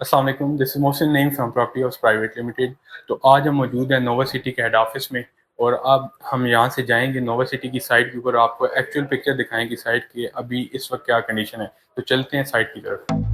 अस्सलाम वालेकुम, this is Mohsin Naeem from property house private limited. तो आज हम मौजूद हैं नोवा सिटी के हेड ऑफिस में और अब हम यहाँ से जाएंगे नोवा सिटी की साइट के ऊपर, आपको एक्चुअल पिक्चर दिखाएंगे साइट की अभी इस वक्त क्या कंडीशन है। तो चलते हैं साइट की तरफ।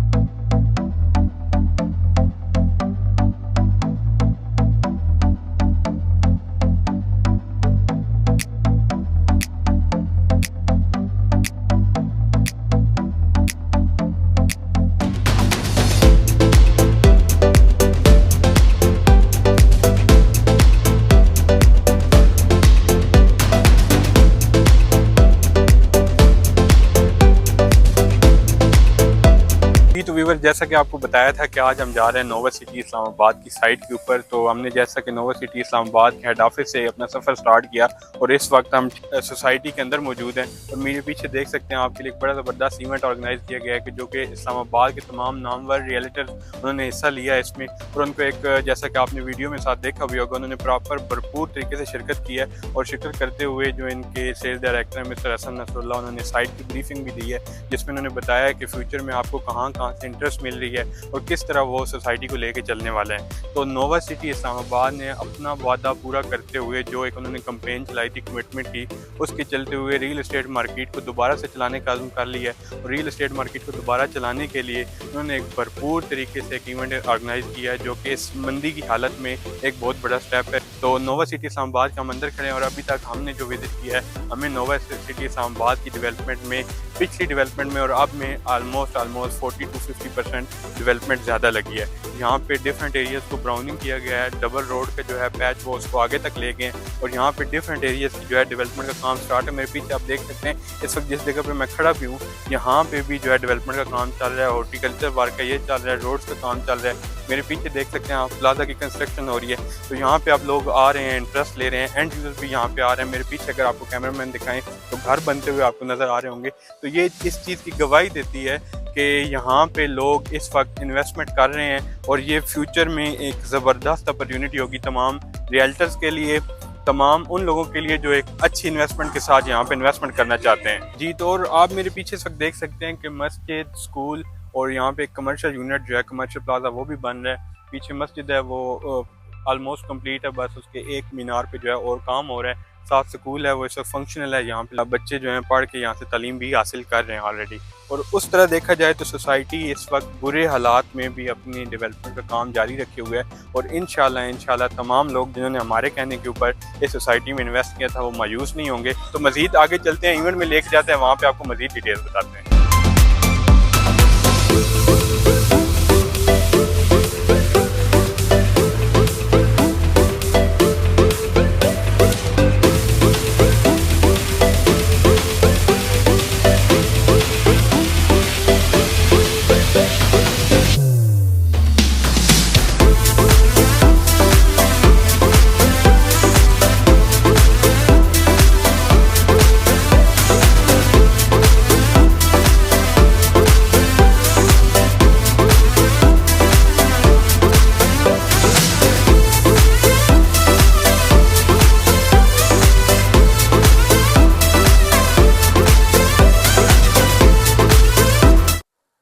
तो व्यूवर, जैसा कि आपको बताया था कि आज हम जा रहे हैं नोवा सिटी इस्लामाबाद की साइट के ऊपर। तो हमने जैसा कि नोवा सिटी इस्लामाबाद के हेड ऑफिस से अपना सफ़र स्टार्ट किया और इस वक्त हम सोसाइटी के अंदर मौजूद हैं। और मेरे पीछे देख सकते हैं आपके लिए एक बड़ा ज़बरदस्त इवेंट ऑर्गेनाइज किया गया है कि जो कि इस्लामाबाद के तमाम नामवर रियल्टर्स उन्होंने हिस्सा लिया है इसमें। और उनको एक, जैसा कि आपने वीडियो में साथ देखा भी होगा, उन्होंने प्रॉपर भरपूर तरीके से शिरकत की है। और शिरकत करते हुए जो इनके सेल्स डायरेक्टर हैं मिस्टर हसन नसरुल्लाह, उन्होंने साइट की ब्रीफिंग भी दी है जिसमें उन्होंने बताया कि फ्यूचर में आपको कहाँ कहाँ से इंटरेस्ट मिल रही है और किस तरह वो सोसाइटी को लेके चलने वाले हैं। तो नोवा सिटी इस्लामाबाद ने अपना वादा पूरा करते हुए जो एक उन्होंने कैंपेन चलाई थी, कमिटमेंट की, उसके चलते हुए रियल एस्टेट मार्केट को दोबारा से चलाने का आज़म कर लिया है। और रियल एस्टेट मार्केट को दोबारा चलाने के लिए उन्होंने एक भरपूर तरीके से एक इवेंट ऑर्गेनाइज किया है जो कि इस मंदी की हालत में एक बहुत बड़ा स्टेप है। तो नोवा सिटी इस्लामाबाद के हम अंदर खड़े हैं और अभी तक हमने जो विजिट किया है, हमें नोवा सिटी इस्लामाबाद की डेवलपमेंट में, पिछली डेवलपमेंट में और अब में ऑलमोस्ट 40 to 50% डेवलपमेंट ज़्यादा लगी है। यहाँ पे डिफरेंट एरियाज़ को ब्राउनिंग किया गया है, डबल रोड का जो है पैच वो उसको आगे तक ले गए और यहाँ पे डिफरेंट एरियाज़ की जो है डेवलपमेंट का काम स्टार्ट है। मेरे पीछे आप देख सकते हैं इस वक्त जिस जगह पे मैं खड़ा भी हूँ, यहाँ पे भी जो है डेवलपमेंट का काम चल रहा है, हॉर्टिकल्चर वर्क का ये चल रहा है, रोड्स का काम चल रहा है। मेरे पीछे देख सकते हैं आप प्लाजा की कंस्ट्रक्शन हो रही है। तो यहाँ पे आप लोग आ रहे हैं, इंटरेस्ट ले रहे हैं, एंड यूजर्स भी यहाँ पे आ रहे हैं। मेरे पीछे अगर आपको कैमरामैन दिखाएं तो घर बनते हुए आपको नज़र आ रहे होंगे। तो ये इस चीज़ की गवाही देती है कि यहाँ पे लोग इस वक्त इन्वेस्टमेंट कर रहे हैं और ये फ्यूचर में एक ज़बरदस्त अपॉर्चुनिटी होगी तमाम रियल्टर्स के लिए, तमाम उन लोगों के लिए जो एक अच्छी इन्वेस्टमेंट के साथ यहाँ पे इन्वेस्टमेंट करना चाहते हैं। जी, तो और आप मेरे पीछे इस वक्त देख सकते हैं कि मस्जिद, स्कूल और यहाँ पे एक कमर्शियल यूनिट जो है, कमर्शियल प्लाजा, वो भी बन रहा है। पीछे मस्जिद है वो ऑलमोस्ट कंप्लीट है, बस उसके एक मीनार पे जो है और काम हो रहा है। साथ स्कूल है वो इस वक्त फंक्शनल है, यहाँ पे बच्चे जो हैं पढ़ के यहाँ से तालीम भी हासिल कर रहे हैं ऑलरेडी। और उस तरह देखा जाए तो सोसाइटी इस वक्त बुरे हालात में भी अपनी डेवलपमेंट का काम जारी रखे हुए है और इंशाल्लाह तमाम लोग जिन्होंने हमारे कहने के ऊपर इस सोसाइटी में इन्वेस्ट किया था वो मायूस नहीं होंगे। तो मजीद आगे चलते हैं, इवेंट में लेके जाते हैं, वहाँ पे आपको मजीद डिटेल्स बताते हैं।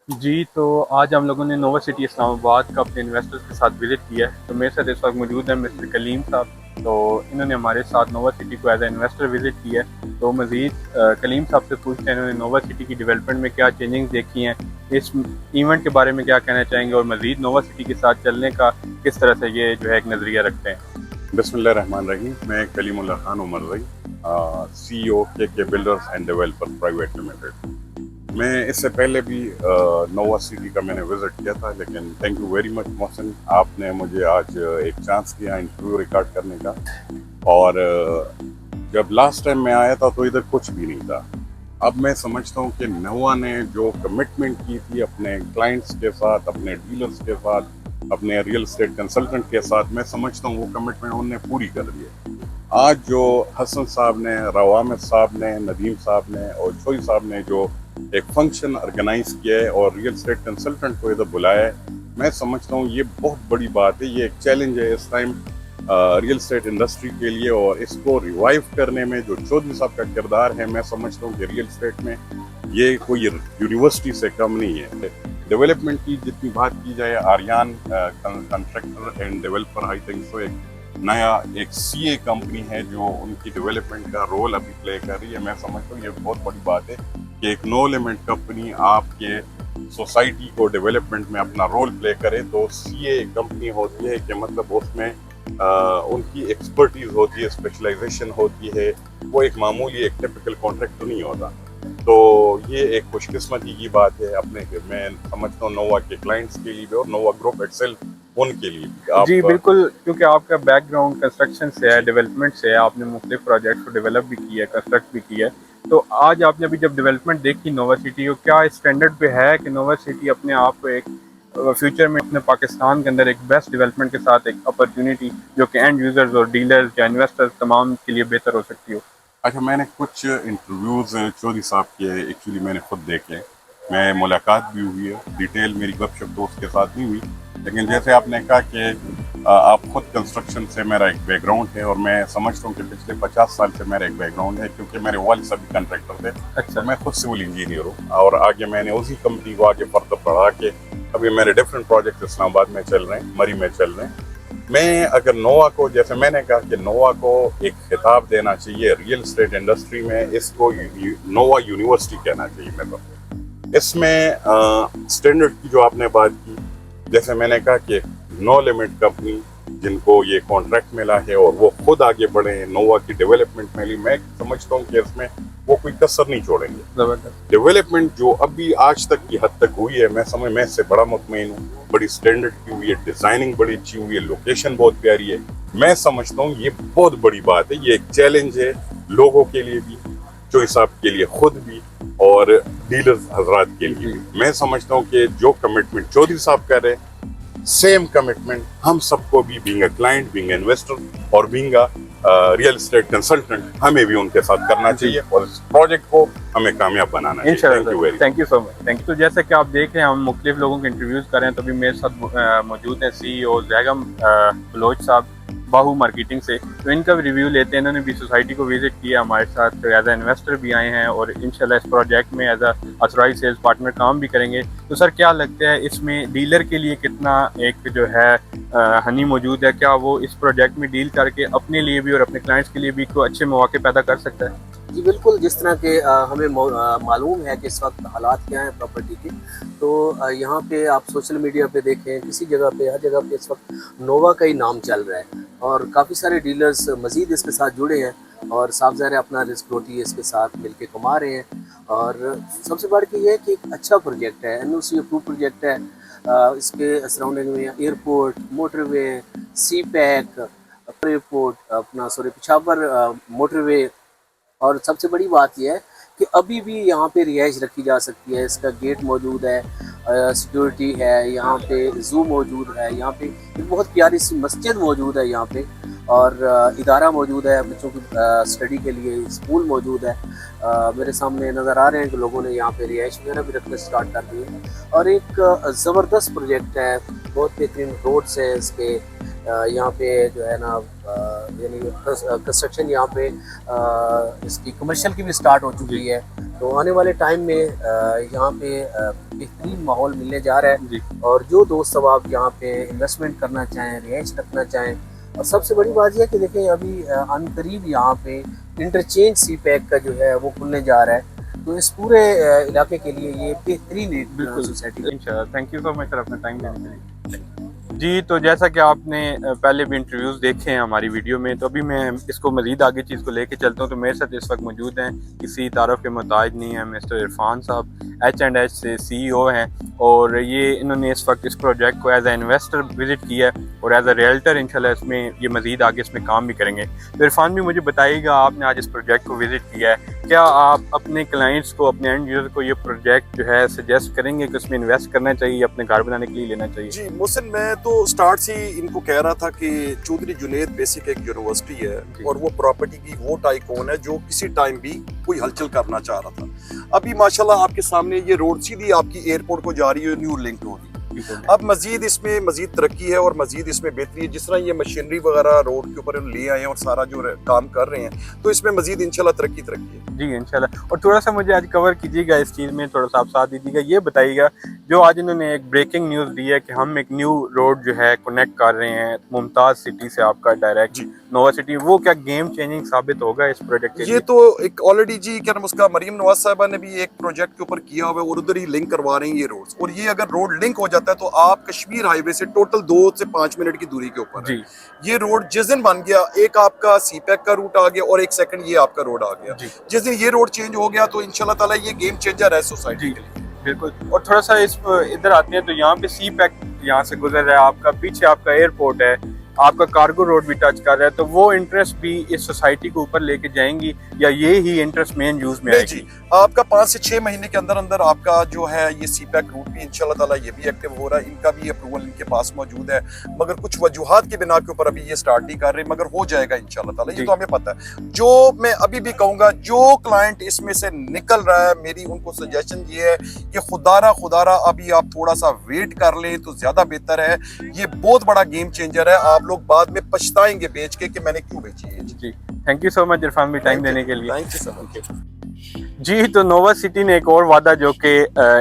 जी, तो आज हम लोगों ने नोवा सिटी इस्लामाबाद का अपने इन्वेस्टर्स के साथ विजिट किया है। तो मेरे साथ इस वक्त मौजूद है मिस्टर कलीम साहब। तो इन्होंने हमारे साथ नोवा सिटी को एज ए इन्वेस्टर विजिट किया है। तो मज़ीद कलीम साहब से पूछते हैं इन्होंने नोवा सिटी की डेवलपमेंट में क्या चेंजिंग देखी हैं, इस इवेंट के बारे में क्या कहना चाहेंगे और मज़ीद नोवा सिटी के साथ चलने का किस तरह से ये जो है एक नज़रिया रखते हैं। बिस्मिल्लाहिर्रहमानिर्रहीम। मैं कलीमुल्लाह खान उमर रही, CEO के builders end developer private limited. मैं इससे पहले भी नोवा सिटी का मैंने विज़िट किया था, लेकिन thank you very much Mohsin, आपने मुझे आज एक चांस किया इंटरव्यू रिकॉर्ड करने का। और जब लास्ट टाइम मैं आया था तो इधर कुछ भी नहीं था। अब मैं समझता हूँ कि नोवा ने जो कमिटमेंट की थी अपने क्लाइंट्स के साथ, अपने डीलर्स के साथ, अपने रियल एस्टेट कंसल्टेंट के साथ, मैं समझता हूँ वो कमिटमेंट उन्होंने पूरी कर दी है। आज जो हसन साहब ने, रवामिद साहब ने, नदीम साहब ने और शोई साहब ने जो एक फंक्शन ऑर्गेनाइज किया है और रियल एस्टेट कंसल्टेंट को इधर बुलाया है, मैं समझता हूँ ये बहुत बड़ी बात है। ये एक चैलेंज है इस टाइम रियल एस्टेट इंडस्ट्री के लिए और इसको रिवाइव करने में जो चौधरी साहब का किरदार है, मैं समझता हूँ कि रियल एस्टेट में ये कोई यूनिवर्सिटी से कम नहीं है। डेवलपमेंट की जितनी बात की जाए, Aryan constructor and developer, I think so एक नया एक सीए कंपनी है जो उनकी डेवलपमेंट का रोल अभी प्ले कर रही है। मैं समझता हूँ ये बहुत बड़ी बात है कि एक नो लिमिट कंपनी आपके सोसाइटी को डेवलपमेंट में अपना रोल प्ले करे। तो सीए कंपनी होती है कि मतलब उसमें उनकी एक्सपर्टीज होती है, स्पेशलाइजेशन होती है, वो एक मामूली एक टिपिकल कॉन्ट्रैक्टर नहीं होता। तो ये एक खुशकिस्मती की बात है अपने, मैं समझता हूँ नोवा के क्लाइंट्स के लिए भी और नोवा ग्रुप इटसेल्फ उनके लिए भी। जी बिल्कुल, क्योंकि आपका बैकग्राउंड कंस्ट्रक्शन से है, डेवलपमेंट से है, आपने मुख्तलिफ प्रोजेक्ट्स को डेवलप भी किया है, कंस्ट्रक्ट भी किया है। तो आज आपने अभी जब डेवलपमेंट देखी नोवा सिटी को, क्या स्टैंडर्ड पे है कि नोवा सिटी अपने आप को एक फ्यूचर में अपने पाकिस्तान के अंदर एक बेस्ट डेवलपमेंट के साथ एक अपॉर्चुनिटी जो कि एंड यूजर्स और डीलर्स या इन्वेस्टर्स तमाम के लिए बेहतर हो सकती हो? अच्छा, मैंने कुछ इंटरव्यूज़ चौधरी साहब के एक्चुअली मैंने खुद देखे, मैं मुलाकात भी हुई है, डिटेल मेरी गपशप दोस्त के साथ नहीं हुई, लेकिन जैसे आपने कहा कि आप खुद कंस्ट्रक्शन से मेरा एक बैकग्राउंड है और मैं समझता हूँ कि पिछले 50 साल से मेरा एक बैकग्राउंड है, क्योंकि मेरे वालिद सभी कंट्रैक्टर थे। अच्छा। मैं खुद सिविल इंजीनियर हूँ और आगे मैंने उसी कंपनी को आगे फर्दर बढ़ा के अभी मेरे डिफरेंट प्रोजेक्ट इस्लामाबाद में चल रहे हैं, मरी में चल रहे हैं। मैं अगर नोवा को, जैसे मैंने कहा कि नोवा को एक खिताब देना चाहिए रियल एस्टेट इंडस्ट्री में, इसको नोवा यूनिवर्सिटी कहना चाहिए। मैं तो इसमें स्टैंडर्ड की जो आपने बात की, जैसे मैंने कहा कि नो लिमिट कंपनी जिनको ये कॉन्ट्रैक्ट मिला है और वो खुद आगे बढ़े हैं नोवा की डेवलपमेंट में, मैं समझता हूँ कि इसमें वो कोई कसर नहीं छोड़ेंगे। डेवलपमेंट जो अभी आज तक की हद तक हुई है, मैं इससे बड़ा मुतमईन हूँ। बड़ी स्टैंडर्ड की हुई है, डिजाइनिंग बड़ी अच्छी हुई है, लोकेशन बहुत प्यारी है। मैं समझता हूँ ये बहुत बड़ी बात है, ये एक चैलेंज है लोगों के लिए भी, चौधरी साहब के लिए खुद भी और डीलर्स हजरात के लिए भी। मैं समझता हूँ कि जो कमिटमेंट चौधरी साहब कर रहे हैं, सेम कमिटमेंट हम सबको भी, being a client, being a investor और being a real estate consultant, हमें भी उनके साथ करना चाहिए और इस प्रोजेक्ट को हमें कामयाब बनाना चाहिए। Thank you so much. Thank you. तो जैसे कि आप देख रहे हैं, हम मुख्तलिफ लोगों के इंटरव्यूज़ कर रहे हैं, तो अभी मेरे साथ मौजूद हैं CEO जैगम बलोच साहब बाहू मार्केटिंग से। तो इनका भी रिव्यू लेते हैं। इन्होंने भी सोसाइटी को विजिट किया, हमारे साथ एज ए इन्वेस्टर भी आए हैं और इंशाल्लाह इस प्रोजेक्ट में as a authorised sales partner काम भी करेंगे। तो सर क्या लगता है इसमें डीलर के लिए कितना एक जो है हनी मौजूद है? क्या वो इस प्रोजेक्ट में डील करके अपने लिए भी और अपने क्लाइंट्स के लिए भी कोई अच्छे मौके पैदा कर सकता है? जी बिल्कुल, जिस तरह के हमें मालूम है कि इस वक्त हालात क्या हैं प्रॉपर्टी के, तो यहाँ पे आप सोशल मीडिया पे देखें, किसी जगह पे, हर जगह पे इस वक्त नोवा का ही नाम चल रहा है और काफ़ी सारे डीलर्स मज़ीद इसके साथ जुड़े हैं और साफ ज़ाहिर अपना रिस्क रोटी इसके साथ मिलके कमा रहे हैं। और सबसे बढ़ के ये है कि एक अच्छा प्रोजेक्ट है, NOC अप्रूव प्रोजेक्ट है। इसके सराउंडिंग में एयरपोर्ट, मोटरवे, सी पैक एयरपोर्ट, पिशावर मोटरवे। और सबसे बड़ी बात यह है कि अभी भी यहाँ पे रिहाइश रखी जा सकती है। इसका गेट मौजूद है, सिक्योरिटी है, यहाँ पे ज़ू मौजूद है, यहाँ पे एक बहुत प्यारी सी मस्जिद मौजूद है यहाँ पे, और इदारा मौजूद है बच्चों की स्टडी के लिए, स्कूल मौजूद है। मेरे सामने नज़र आ रहे हैं कि लोगों ने यहाँ पे रिहाइश वगैरह भी रखना स्टार्ट कर दी है और एक ज़बरदस्त प्रोजेक्ट है, बहुत बेहतरीन रोड्स है इसके। यहाँ पे जो है ना यानी कंस्ट्रक्शन यहाँ पे इसकी कमर्शियल की भी स्टार्ट हो चुकी है। तो आने वाले टाइम में यहाँ पे बेहतरीन माहौल मिलने जा रहा है और जो दोस्त अब आप यहाँ पे इन्वेस्टमेंट करना चाहें, रिहाइश रखना चाहें, और सबसे बड़ी बात यह है कि देखें अभी अनकरीब यहाँ पे इंटरचेंज सी पैक का जो है वो खुलने जा रहा है। तो इस पूरे इलाके के लिए ये बेहतरीन एक सोसाइटी है। Thank you so much sir अपना टाइम देने के लिए। जी, तो जैसा कि आपने पहले भी इंटरव्यूज़ देखे हैं हमारी वीडियो में, तो अभी मैं इसको मज़ीद आगे चीज़ को लेके चलता हूँ। तो मेरे साथ इस वक्त मौजूद हैं, किसी तारफ़ के मोहताज नहीं है, मिस्टर इरफान साहब H&H से CEO हैं और ये इन्होंने इस वक्त इस प्रोजेक्ट को एज ए इन्वेस्टर विज़िट किया है और एज ए रियल्टर इंशाल्लाह इसमें ये मज़ीद आगे इसमें काम भी करेंगे। तो इरफान भी मुझे बताइएगा, आपने आज इस प्रोजेक्ट को विज़िट किया है, क्या आप अपने क्लाइंट्स को, अपने एंड यूज़र को ये प्रोजेक्ट जो है सजेस्ट करेंगे कि उसमें इन्वेस्ट करना चाहिए, अपने घर बनाने के लिए लेना चाहिए? जी मोहसिन, मैं तो स्टार्ट से इनको कह रहा था कि चौधरी जुनैद बेसिक एक यूनिवर्सिटी है और वो प्रॉपर्टी की वो टाइकून है जो किसी टाइम भी कोई हलचल करना चाह रहा था। अभी माशाल्लाह आपके सामने ये रोड सीधी आपकी एयरपोर्ट को जा रही है, न्यू लिंक रोड। अब मजीद इसमें मजीद तरक्की है और मजीद इसमें बेहतरी है। जिस तरह ये मशीनरी वगैरह रोड के ऊपर ले आए हैं और सारा जो काम कर रहे हैं, तो इसमें मजीद इंशाल्लाह तरक्की है। जी इंशाल्लाह। और थोड़ा सा मुझे आज कवर कीजिएगा इस चीज़ में, थोड़ा सा आप साथ दीजिएगा। ये बताइएगा जो आज इन्होंने एक ब्रेकिंग न्यूज़ दी है कि हम एक न्यू रोड जो है कनेक्ट कर रहे हैं मुमताज़ सिटी से आपका डायरेक्ट नोवा सिटी, वो क्या गेम चेंजिंग साबित होगा इस प्रोजेक्ट के लिए? ये तो एक ऑलरेडी जी क्या नाम उसका मरीम नवाज साहबा ने भी एक प्रोजेक्ट के ऊपर किया हुआ है और उधर ही लिंक करवा रहे हैं ये रोड्स। और ये अगर रोड लिंक हो जाता है तो आप कश्मीर हाईवे से टोटल 2 से 5 मिनट की दूरी के ऊपर है। ये रोड जिस दिन बन गया, एक आपका सीपैक का रूट आ गया और एक सेकंड ये आपका रोड आ गया। जिस दिन ये रोड चेंज हो गया तो इंशाल्लाह ताला ये गेम चेंजर है सोसाइटी के लिए। बिल्कुल। और थोड़ा सा इस इधर आते हैं तो यहाँ पे सी पैक यहाँ से गुजर रहा है आपका, पीछे आपका एयरपोर्ट है, आपका कार्गो रोड भी टच कर रहा है, तो वो इंटरेस्ट भी इस सोसाइटी को ऊपर लेके जाएंगी या ये ही इंटरेस्ट मेन यूज में आएगी? जी आपका 5 से 6 महीने के अंदर अंदर आपका जो है ये सीपैक रूट भी इंशाल्लाह ताला ये भी एक्टिव हो रहा है। इनका भी अप्रूवल इनके पास मौजूद है, मगर कुछ वजूहात की बिना के ऊपर अभी ये स्टार्ट नहीं कर रहे, मगर हो जाएगा इंशाल्लाह ताला, ये तो हमें पता है। जो मैं अभी भी कहूंगा, जो क्लाइंट इसमें से निकल रहा है, मेरी उनको सजेशन ये है कि खुदारा अभी आप थोड़ा सा वेट कर लें तो ज्यादा बेहतर है। ये बहुत बड़ा गेम चेंजर है, आप लोग बाद में पछताएंगे बेच के कि मैंने क्यों बेची है। जी thank you so much Irfan भाई टाइम देने के लिए। Thank you so much. जी तो नोवा सिटी ने एक और वादा जो कि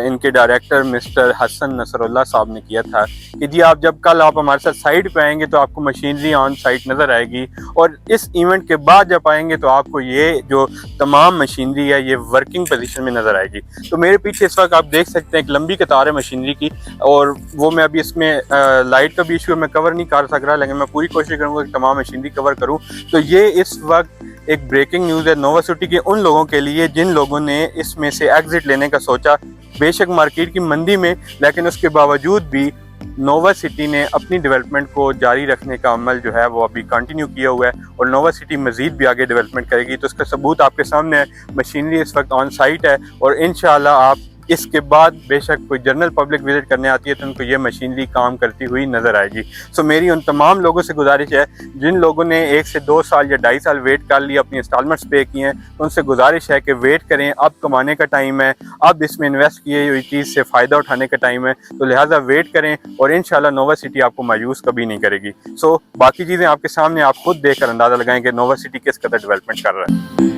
इनके डायरेक्टर मिस्टर हसन नसरुल्लाह साहब ने किया था कि जी आप जब कल आप हमारे साथ साइट पे आएंगे तो आपको मशीनरी ऑन साइट नज़र आएगी, और इस इवेंट के बाद जब आएंगे तो आपको ये जो तमाम मशीनरी है ये वर्किंग पोजीशन में नज़र आएगी। तो मेरे पीछे इस वक्त आप देख सकते हैं एक लंबी कतार है मशीनरी की, और वो मैं अभी इसमें लाइट का भी इशू मैं कवर नहीं कर सक रहा, लेकिन मैं पूरी कोशिश करूँगा कि तमाम मशीनरी कवर करूँ। तो ये इस वक्त एक ब्रेकिंग न्यूज़ है नोवा सिटी के उन लोगों के लिए जिन लोगों ने इसमें से एग्जिट लेने का सोचा, बेशक मार्केट की मंदी में, लेकिन उसके बावजूद भी नोवा सिटी ने अपनी डेवलपमेंट को जारी रखने का अमल जो है वो अभी कंटिन्यू किया हुआ है, और नोवा सिटी मजीद भी आगे डेवलपमेंट करेगी। तो इसका सबूत आपके सामने है, मशीनरी इस वक्त ऑन साइट है, और इंशाल्लाह आप इसके बाद बेशक कोई जनरल पब्लिक विजिट करने आती है तो उनको ये मशीनरी काम करती हुई नज़र आएगी। सो मेरी उन तमाम लोगों से गुजारिश है जिन लोगों ने 1 से 2 साल या 2.5 साल वेट कर लिया, अपनी इंस्टॉलमेंट्स पे की हैं, तो उनसे गुजारिश है कि वेट करें, अब कमाने का टाइम है, अब इसमें इन्वेस्ट किए हुई चीज़ से फ़ायदा उठाने का टाइम है, तो लिहाजा वेट करें और इंशाल्लाह नोवा सिटी आपको मायूस कभी नहीं करेगी। सो बाकी चीज़ें आपके सामने, आप खुद देखकर अंदाज़ा लगाएं कि नोवा सिटी किस कदर डेवलपमेंट कर रहा है।